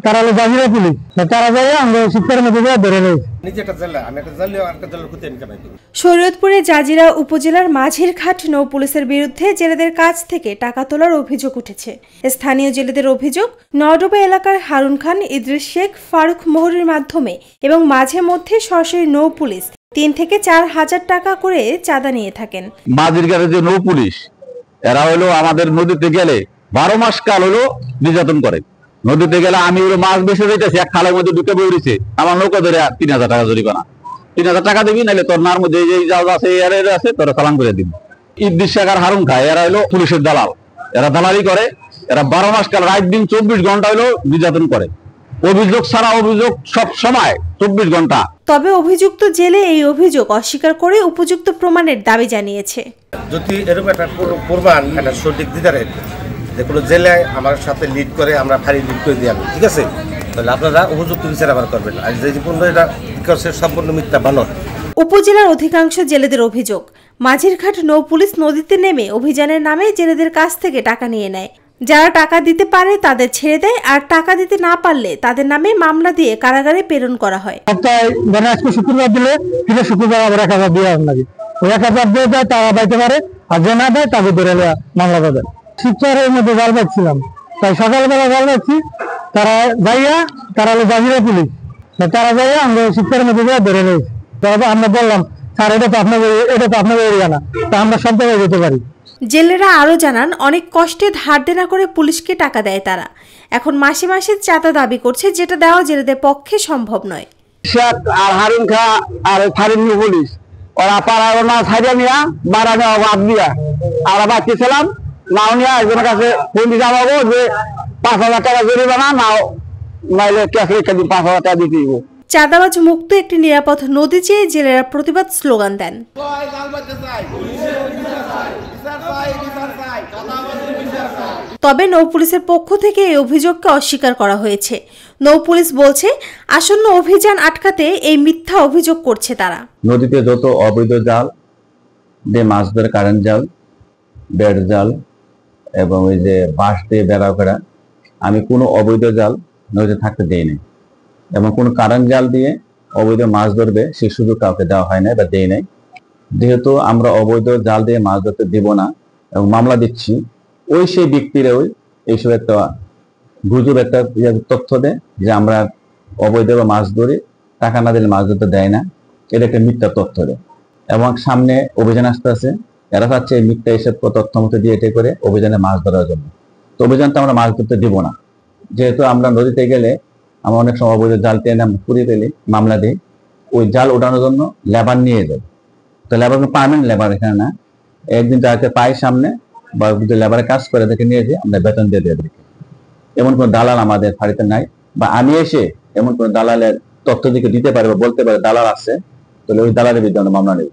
তারা হলো Jazeera police, তারা যায় আমরা শিক্ষার মধ্যে ধরে রয়েছে। শরীয়তপুরে জাজিরা উপজেলার মাঝিরঘাট নৌ পুলিশের বিরুদ্ধে জেলেদের কাছ থেকে টাকা তোলার অভিযোগ উঠেছে। স্থানীয় জেলেদের অভিযোগ, নওডোবা এলাকার হারুন খান, ইদ্রিস শেখ, ফারুক মোহরের মাধ্যমে এবং মাঝে মধ্যে সরাসরি নৌ পুলিশ ৩ থেকে ৪ হাজার টাকা করে চাঁদা নিয়ে থাকেন। মাঝিরঘাটের যে নৌ পুলিশ, এরা হলো আমাদের নদীতে গেলে 12 মাস কাল হলো নির্যাতন করে। নদীতে গেলে আমি ওর মাছ বেসে যাইতেছি, এক খালের মধ্যে ঢুকে বেরিয়েছে, আমার নৌকা ধরে 3000 টাকা জরিমানা। 3000 টাকা দিবি, নাহলে তোর নার মধ্যে যে জাহাজ আছে আছে তোরা চালান করে দিবি। ইদ্রিস শেখ আর হারুন খান এরা হলো পুলিশের দালাল, এরা দালালি করে। এরা 12 মাস কাল রাত দিন 24 ঘন্টা হলো নির্যাতন করে। অভিযোগ ছাড়া অভিযোগ সব সময় 24 ঘন্টা। তবে অভিযুক্ত জেলে এই অভিযোগ অস্বীকার করে উপযুক্ত প্রমাণের দাবি জানিয়েছে। যদি এরকম একটা প্রমাণ একটা সঠিক দিতে পারে, যে কোনো জেলে আমার সাথে লিড করে, আমরা ফাঁড়ি লিড করে দিই আমি, ঠিক আছে, তাহলে আপনারা উপযুক্ত বিচার আবার করবেন। আর যে পূর্ণ এটা করছে সম্পূর্ণ মিথ্যা বানর। উপজেলার অধিকাংশ জেলেদের অভিযোগ, মাঝিরঘাট নৌ পুলিশ নদীতে নেমে অভিযানের নামে জেলেদের কাছ থেকে টাকা নিয়ে নেয়। যারা টাকা দিতে পারে তাদের ছেড়ে দেয়, আর টাকা দিতে না পারলে তাদের নামে মামলা দিয়ে কারাগারে প্রেরণ করা হয়। আজকে শুক্রবার দিলে ফিরে শুক্রবার আবার 1000 দিয়ে লাগে, ওই 1000 দিয়ে দেয়, তারা পাইতে পারে, আর যে না দেয় তাকে ধরে মামলা দেবে। শিবচরের মধ্যে জাল পাচ্ছিলাম, তাই সকালবেলা জাল পাচ্ছি, তারা যাইয়া তারা হলো জাজিরা পুলিশ, তারা যাইয়া আমরা শিবচরের মধ্যে ধরে রয়েছি। আমরা বললাম, স্যার এটা তো আপনাদের এরিয়া না, তা আমরা সব জায়গায় যেতে পারি। জেলেরা আরো জানান, অনেক কষ্টে ধার দেনা করে পুলিশকে টাকা দেয় তারা। এখন মাসে মাসে চাঁদা দাবি করছে, যেটা দেওয়া জেলেদের পক্ষে সম্ভব নয়। শেখ আর হারুন খান আর ফারিন পুলিশ ওরা পাড়ার মাছ হারিয়ে নিয়া বাড়া নেওয়া বাদ দিয়া আমরা বাচ্চা ছিলাম, নাও নিয়ে একজনের কাছে ফোন দিয়ে যাবো যে 5000 টাকা জরিমানা নাও, নাইলে ক্যাশ রেখে দিন, 5000 টাকা দিতে দিব। চাঁদাবাজ মুক্ত একটি নিরাপদ নদী চেয়ে জেলেরা প্রতিবাদ স্লোগান দেন। তবে নৌ পুলিশের পক্ষ থেকে এই অভিযোগকে অস্বীকার করা হয়েছে। নৌ পুলিশ বলছে, আসন্ন অভিযান আটকাতে এই মিথ্যা অভিযোগ করছে তারা। নদীতে যত অবৈধ জাল দিয়ে মাছ ধরে, কারেন্ট জাল, বেড জাল এবং ওই যে বাঁশ দিয়ে বেড়া করা, আমি কোনো অবৈধ জাল নদীতে থাকতে দেইনি, এবং কোনো কারেন্ট জাল দিয়ে অবৈধ মাছ ধরবে সে সুযোগ কাউকে দেওয়া হয় না বা দেই নাই। যেহেতু আমরা অবৈধ জাল দিয়ে মাছ ধরতে দিব না এবং মামলা দিচ্ছি, ওই সেই ব্যক্তিরা ওই এইসব একটা গুজব একটা তথ্য দেয় যে আমরা অবৈধ মাছ ধরে টাকা না দিলে মাছ ধরতে দেয় না, এটা একটা মিথ্যা তথ্য দেয়। এবং সামনে অভিযান আসতে আছে, এরা চাচ্ছে এই মিথ্যা এসব তথ্য মতো দিয়ে এটা করে অভিযানে মাছ ধরার জন্য। তো অভিযানটা আমরা মাছ ধরতে দিব না, যেহেতু আমরা নদীতে গেলে আমরা অনেক সময় অবৈধ জাল টেনে পুড়িয়ে ফেলি, মামলা দিই। ওই জাল ওঠানোর জন্য লেবার নিয়ে যাই, তো লেবার পার্মানেন্ট লেবার এখানে না, একদিন যাকে পাই সামনে বা লেবারের কাজ করে দেখে নিয়ে যাই, আমরা বেতন দিয়ে দিয়ে দিই। এমন কোনো দালাল আমাদের ফাঁড়িতে নাই, বা আমি এসে এমন কোনো দালালের তথ্য দিকে দিতে পারে বা বলতে পারে দালাল আছে, তাহলে ওই দালালের বিরুদ্ধে আমরা মামলা নেব।